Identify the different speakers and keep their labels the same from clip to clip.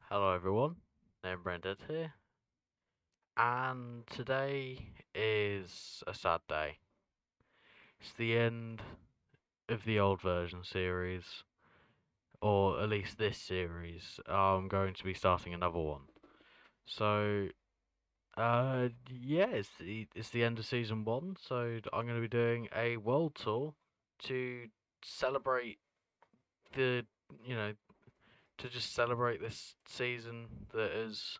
Speaker 1: Hello everyone, I'm Brendan here, and today is a sad day. It's the end of the old version series, or at least this series. I'm going to be starting another one. So, yeah, it's the end of season one, so I'm going to be doing a world tour to celebrate the, you know, to just celebrate this season that has,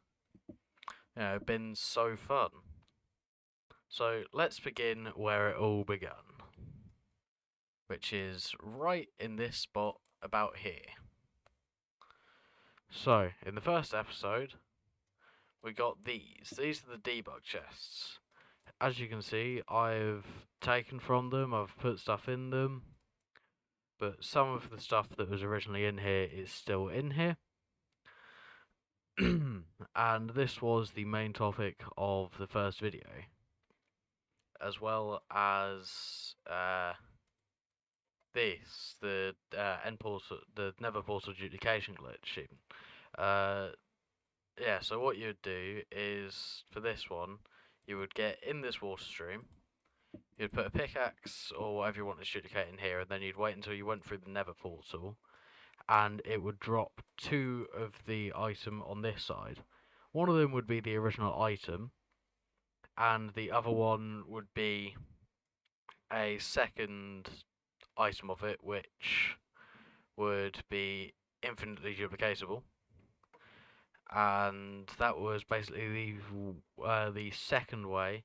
Speaker 1: been so fun. So let's begin where it all began, which is right in this spot about here. So, in the first episode, we got these. These are the debug chests. As you can see, I've taken from them, I've put stuff in them, but some of the stuff that was originally in here is still in here. And this was the main topic of the first video, as well as the end portal, the Nether portal duplication glitch. Uh, yeah. So what you'd do is for this one, you would get in this water stream. You'd put a pickaxe or whatever you want to duplicate in here, and then you'd wait until you went through the Nether portal, and it would drop two of the item on this side. One of them would be the original item, and the other one would be a second item of it, which would be infinitely duplicatable, and that was basically the second way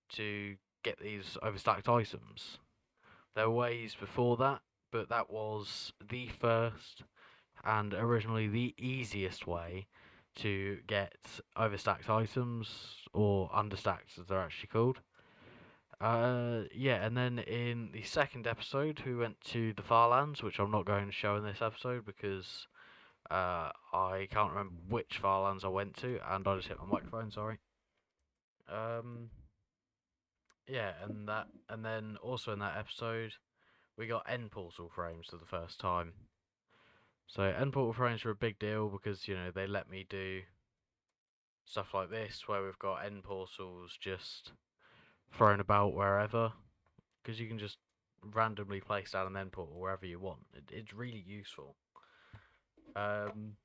Speaker 1: to get these overstacked items. There were ways before that, but that was the first and originally the easiest way to get overstacked items, or understacked as they're actually called. Yeah, and then in the second episode, we went to the Farlands, which I'm not going to show in this episode because I can't remember which Farlands I went to, and I just hit my microphone. Sorry. Um, yeah, and then also in that episode, we got end portal frames for the first time. So end portal frames are a big deal because they let me do stuff like this, where we've got end portals just thrown about wherever, because you can just randomly place down an end portal wherever you want. It's really useful. Um,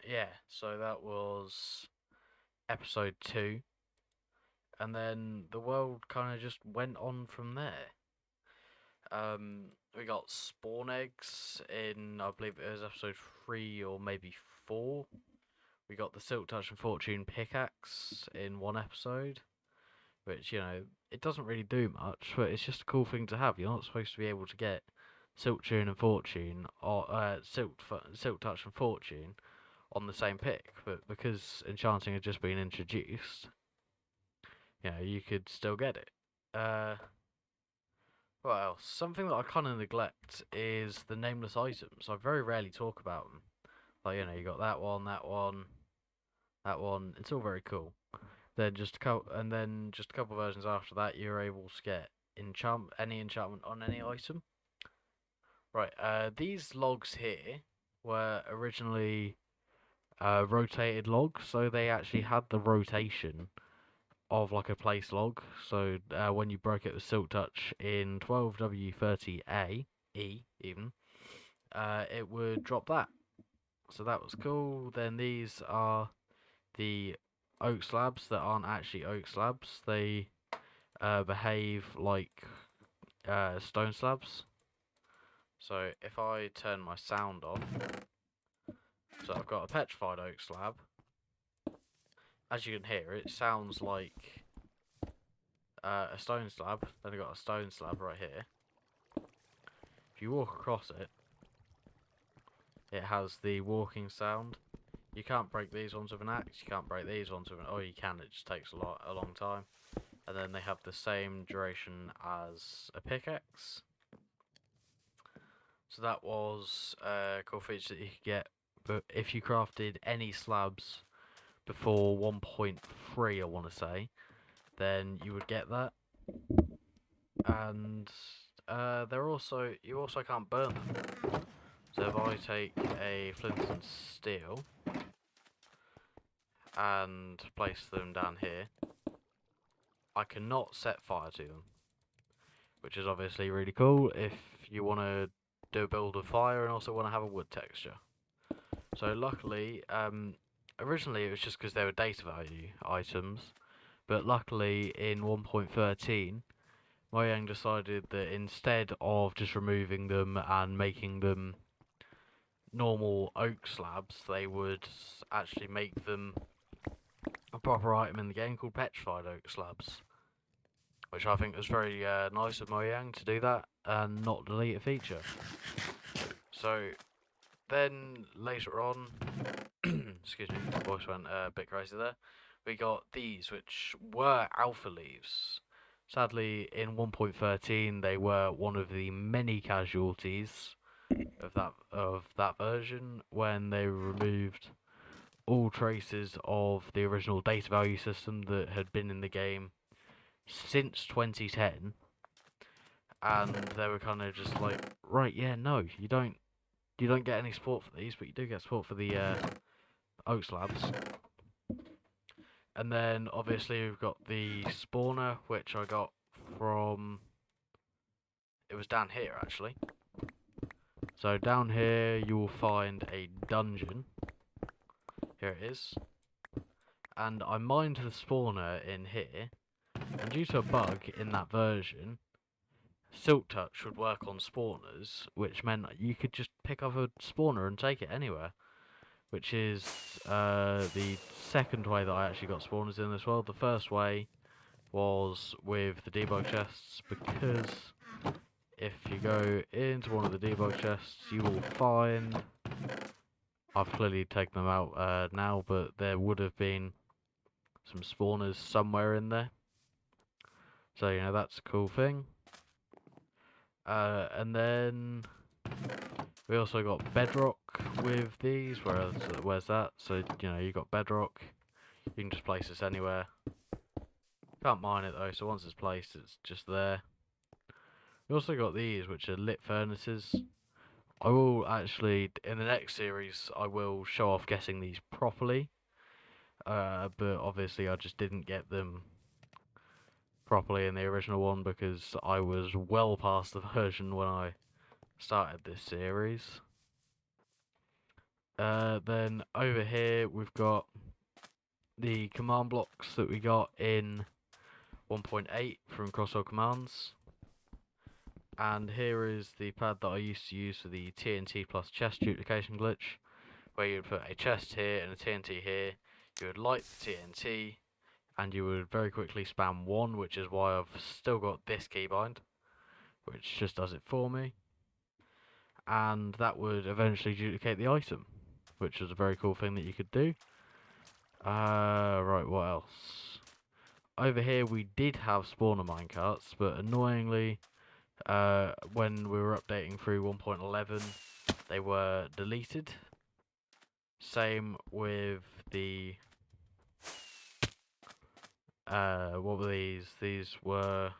Speaker 1: yeah, so that was episode 2, and then the world kind of just went on from there. We got spawn eggs in, I believe it was episode 3 or maybe 4. We got the Silk Touch and Fortune pickaxe in one episode, which, it doesn't really do much, but it's just a cool thing to have. You're not supposed to be able to get Silk Tune and Fortune, or Silk Touch and Fortune on the same pick, but because enchanting had just been introduced, you could still get it. What else? Something that I kind of neglect is the nameless items. I very rarely talk about them. Like, you got that one, that one, that one. It's all very cool. Then just a couple versions after that, you're able to get any enchantment on any item. Right. These logs here were originally rotated logs, so they actually had the rotation of like a place log. So when you broke it with Silk Touch in 12W30A even, it would drop that. So that was cool. Then these are the oak slabs that aren't actually oak slabs. They behave like stone slabs. So if I turn my sound on, so I've got a petrified oak slab. As you can hear, it sounds like a stone slab. Then I've got a stone slab right here. If you walk across it, it has the walking sound. You can't break these ones with an axe. You can't break these ones with an. Oh, you can. It just takes a long time. And then they have the same duration as a pickaxe. So that was a cool feature that you could get. But if you crafted any slabs before 1.3, I want to say, then you would get that. And you also can't burn them. So if I take a flint and steel and place them down here, I cannot set fire to them, which is obviously really cool if you want to do a build of fire and also want to have a wood texture. So luckily, originally it was just because they were data value items, but luckily in 1.13, Mojang decided that instead of just removing them and making them normal oak slabs, they would actually make them a proper item in the game called Petrified Oak Slabs, which I think was very nice of Mojang to do that and not delete a feature. So then later on, excuse me, my voice went a bit crazy there. We got these, which were alpha leaves. Sadly, in 1.13, they were one of the many casualties of that version when they removed all traces of the original data value system that had been in the game since 2010, and they were kind of just like, right, yeah, no, you don't get any support for these, but you do get support for the oak slabs. And then obviously we've got the spawner, which I got from, it was down here actually. So down here you will find a dungeon. Here it is. And I mined the spawner in here, and due to a bug in that version, Silk Touch would work on spawners, which meant you could just pick up a spawner and take it anywhere. Which is the second way that I actually got spawners in this world. The first way was with the debug chests, because if you go into one of the debug chests, you will find, I've clearly taken them out now, but there would have been some spawners somewhere in there. So, you know, that's a cool thing. And then we also got Bedrock with these. Where's that? So, you know, you got Bedrock. You can just place this anywhere. Can't mine it though, so once it's placed, it's just there. We also got these, which are lit furnaces. I will actually, in the next series, I will show off getting these properly. But obviously I just didn't get them properly in the original one because I was well past the version when I started this series. Then over here we've got the command blocks that we got in 1.8 from Crosshair Commands. And here is the pad that I used to use for the TNT plus chest duplication glitch, where you would put a chest here and a TNT here, you would light the TNT, and you would very quickly spam 1, which is why I've still got this keybind, which just does it for me. And that would eventually duplicate the item, which was a very cool thing that you could do. Right, what else? Over here we did have spawner minecarts, but annoyingly, when we were updating through 1.11, they were deleted. Same with the, what were these? These were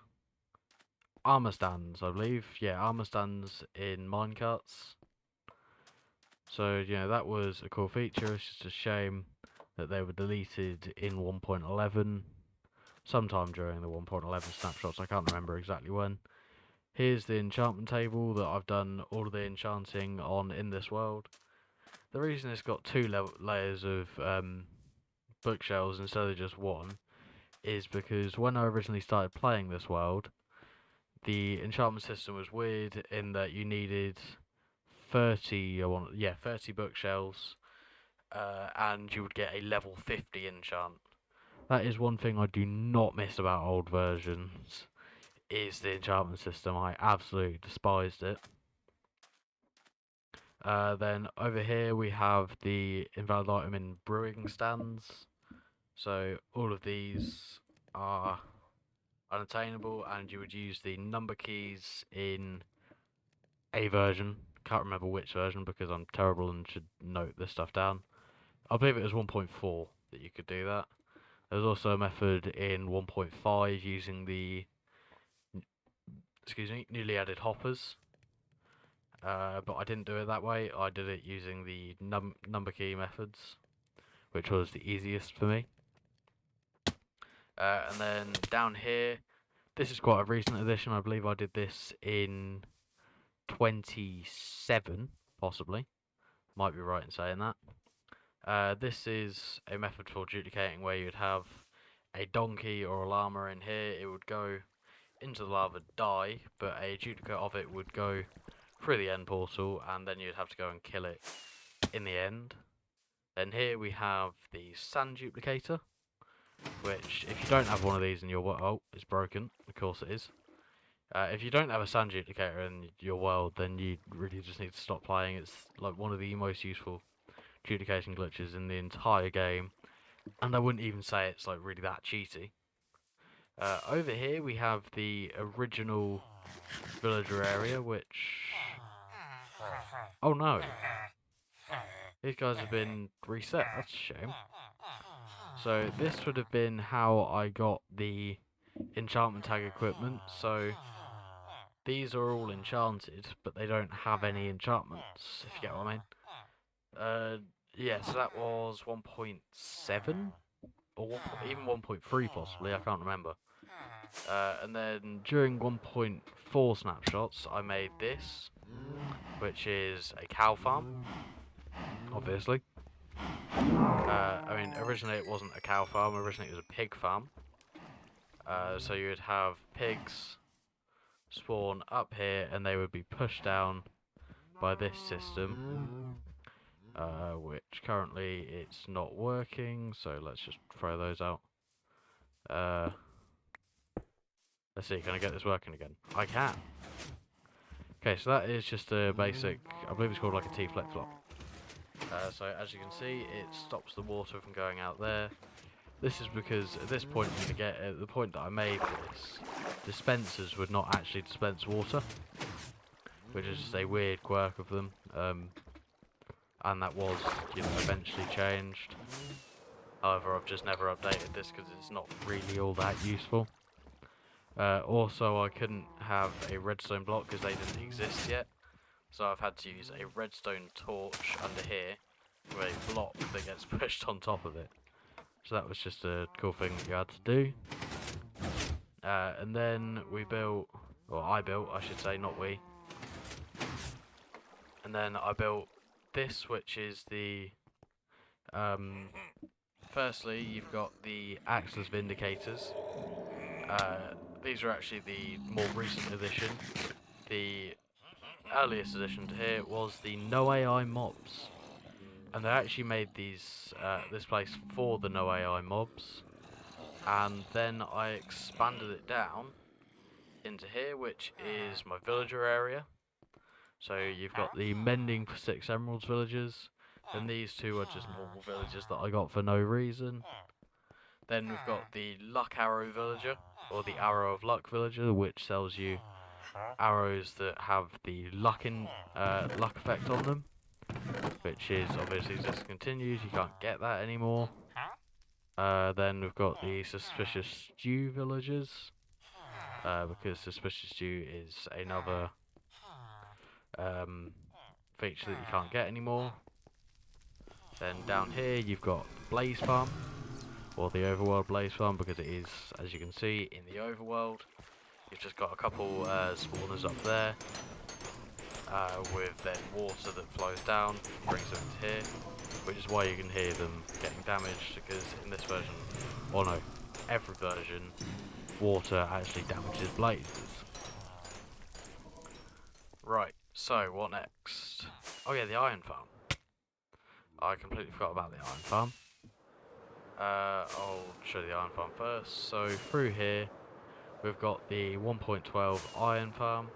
Speaker 1: armor stands, I believe. Yeah, armor stands in minecarts. So, you know, that was a cool feature. It's just a shame that they were deleted in 1.11, sometime during the 1.11 snapshots. I can't remember exactly when. Here's the enchantment table that I've done all of the enchanting on in this world. The reason it's got two layers of bookshelves instead of just one is because when I originally started playing this world, the enchantment system was weird in that you needed 30 bookshelves, and you would get a level 50 enchant. That is one thing I do not miss about old versions, is the enchantment system. I absolutely despised it. Then over here we have the invalid item in brewing stands. So all of these are unattainable, and you would use the number keys in a version. Can't remember which version because I'm terrible and should note this stuff down. I believe it was 1.4 that you could do that. There's also a method in 1.5 using the, newly added hoppers. but I didn't do it that way. I did it using the number key methods, which was the easiest for me. And then down here, this is quite a recent addition. I believe I did this in 27, possibly. Might be right in saying that. This is a method for duplicating where you'd have a donkey or a llama in here. It would go into the lava, die, but a duplicate of it would go through the end portal, and then you'd have to go and kill it in the end. Then here we have the sand duplicator, which if you don't have one of these in your world, oh, it's broken, of course it is. If you don't have a sand duplicator in your world, then you really just need to stop playing. It's like one of the most useful duplication glitches in the entire game, and I wouldn't even say it's like really that cheaty. Over here we have the original villager area, which... Oh no! These guys have been reset, that's a shame. So this would have been how I got the enchantment tag equipment. So these are all enchanted, but they don't have any enchantments, if you get what I mean. Yeah, so that was 1.7? Or even 1.3 possibly, I can't remember. And then during 1.4 snapshots, I made this, which is a cow farm, obviously. I mean, originally it wasn't a cow farm, originally it was a pig farm. So you would have pigs spawn up here, and they would be pushed down by this system, which currently it's not working, so let's just throw those out. Let's see, can I get this working again? I can. Okay, so that is just a basic, I believe it's called like a T-flex lock. So as you can see, it stops the water from going out there. This is because at this point in the game, at the point that I made this, dispensers would not actually dispense water, which is just a weird quirk of them. And that was, eventually changed. However, I've just never updated this because it's not really all that useful. Also, I couldn't have a redstone block because they didn't exist yet. So I've had to use a redstone torch under here with a block that gets pushed on top of it. So that was just a cool thing that you had to do. And then we built, or I built, I should say, not we. And then I built this, which is the... firstly, you've got the Axel's Vindicators. These are actually the more recent edition. The earliest addition to here was the No AI mobs, and they actually made these this place for the No AI mobs, and then I expanded it down into here, which is my villager area. So you've got the Mending for 6 Emeralds villagers, and these two are just normal villagers that I got for no reason. Then we've got the Luck Arrow villager, or the Arrow of Luck villager, which sells you arrows that have the luck effect on them, which is obviously discontinued. You can't get that anymore. Then we've got the Suspicious Stew villagers, because Suspicious Stew is another feature that you can't get anymore. Then down here you've got Blaze Farm, or the Overworld Blaze Farm, because it is, as you can see, in the Overworld. You've just got a couple spawners up there, with then water that flows down, brings them into here, which is why you can hear them getting damaged, because in this version, or no, every version, water actually damages blazes. Right, so what next? Oh yeah, the iron farm. I completely forgot about the iron farm. I'll show you the iron farm first. So through here, we've got the 1.12 iron farm.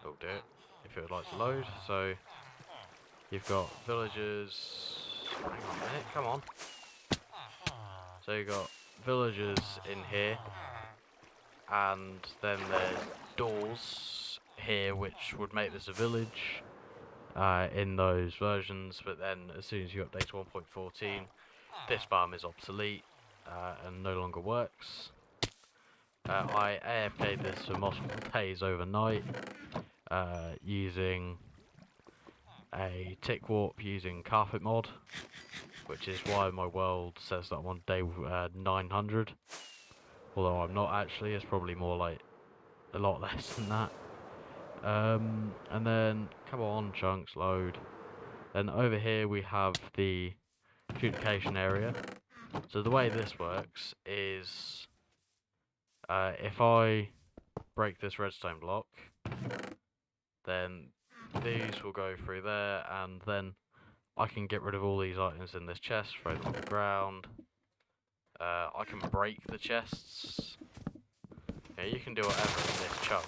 Speaker 1: It'll do it if it would like to load. So you've got villagers. Hang on a minute, come on. So you've got villagers in here, and then there's doors here, which would make this a village in those versions. But then as soon as you update to 1.14, this farm is obsolete and no longer works. I AFK'd this for multiple days overnight, using a tick warp using carpet mod, which is why my world says that I'm on day 900. Although I'm not actually, it's probably more like a lot less than that. And then, come on, chunks, load. Then over here we have the Duplication Area. So the way this works is, if I break this redstone block, then these will go through there, and then I can get rid of all these items in this chest, throw them on the ground. I can break the chests. Yeah, you can do whatever in this chunk,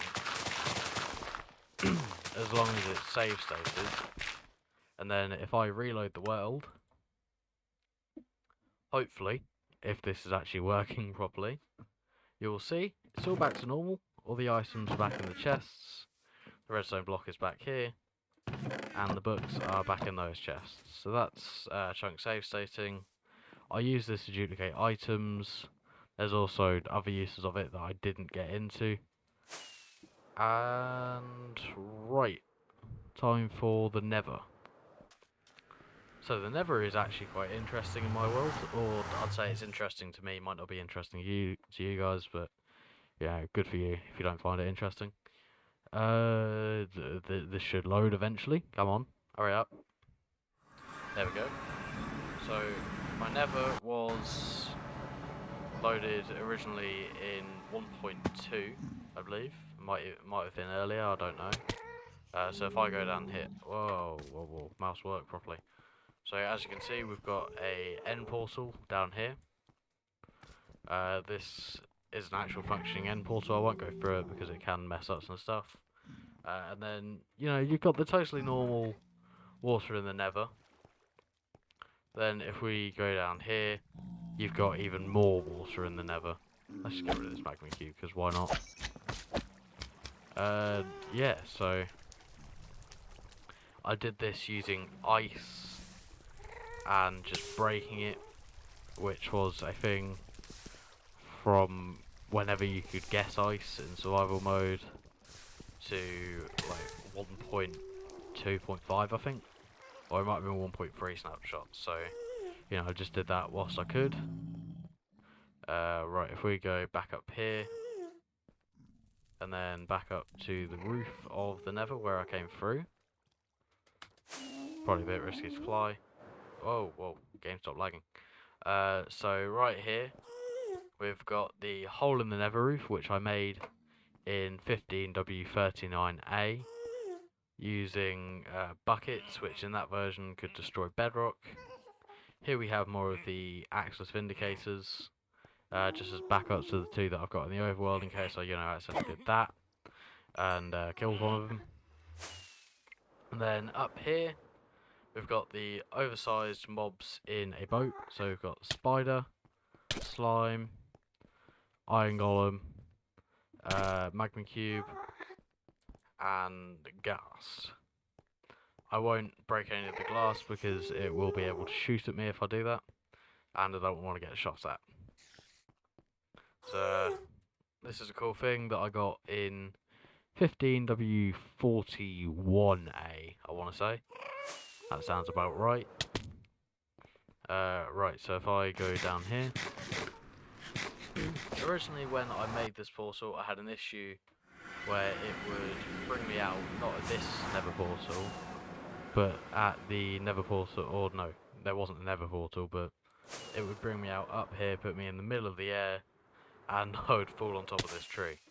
Speaker 1: as long as it's save stated. And then if I reload the world, hopefully, if this is actually working properly, you'll see it's all back to normal. All the items are back in the chests, the redstone block is back here, and the books are back in those chests. So that's chunk save stating. I use this to duplicate items. There's also other uses of it that I didn't get into. And right, time for the Nether. So the Nether is actually quite interesting in my world, or I'd say it's interesting to me. Might not be interesting to you guys, but yeah, good for you if you don't find it interesting. This should load eventually. Come on, hurry up. There we go. So my Nether was loaded originally in 1.2, I believe. Might have been earlier. I don't know. So if I go down here, whoa, mouse work properly. So as you can see, we've got a end portal down here. This is an actual functioning end portal. I won't go through it because it can mess up some stuff. And then, you know, you've got the totally normal water in the Nether. Then if we go down here, you've got even more water in the Nether. Let's just get rid of this magma cube, because why not? Yeah, so I did this using ice and just breaking it, which was a thing from whenever you could get ice in survival mode to like 1.2.5, I think, or it might have been 1.3 snapshots. So, you know, I just did that whilst I could. Right, if we go back up here and then back up to the roof of the Nether where I came through. Probably a bit risky to fly. Whoa, game stopped lagging. So right here, we've got the hole in the Nether roof, which I made in 15W39A, using buckets, which in that version could destroy Bedrock. Here we have more of the axeless vindicators, just as backups to the two that I've got in the overworld, in case I, you know, accidentally did that and killed one of them. And then up here, we've got the oversized mobs in a boat. So we've got spider, slime, iron golem, magma cube, and gas. I won't break any of the glass because it will be able to shoot at me if I do that, and I don't want to get shot at. So this is a cool thing that I got in 15W41A, I want to say. That sounds about right. Right, so if I go down here. Originally when I made this portal, I had an issue where it would bring me out, not at this Nether portal, but at the Nether portal, or no, there wasn't a Nether portal, but it would bring me out up here, put me in the middle of the air, and I would fall on top of this tree,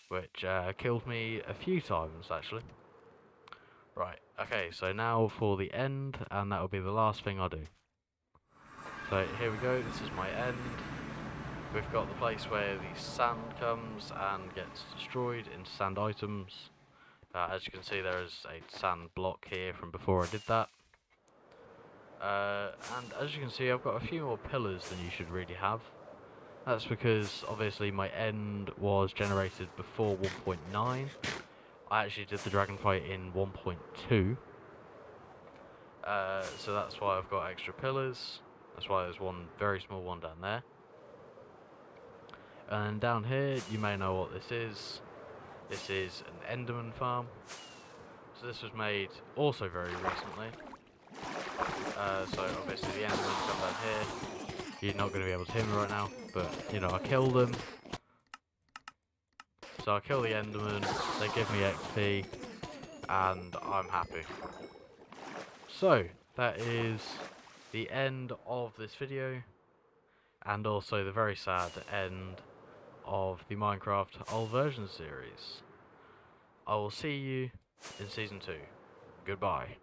Speaker 1: which killed me a few times, actually. Right, okay, so now for the end, and that will be the last thing I do. So here we go, this is my end. We've got the place where the sand comes and gets destroyed into sand items. As you can see, there is a sand block here from before I did that. And as you can see, I've got a few more pillars than you should really have. That's because, obviously, my end was generated before 1.9. I actually did the dragon fight in 1.2. So that's why I've got extra pillars. That's why there's one very small one down there. And down here, you may know what this is. This is an Enderman farm. So this was made also very recently. So obviously the Endermen come down here. You're not going to be able to hear me right now, but you know, I kill them. So I kill the Endermen, they give me XP, and I'm happy. So that is the end of this video, and also the very sad end of the Minecraft Old Versions series. I will see you in Season 2. Goodbye.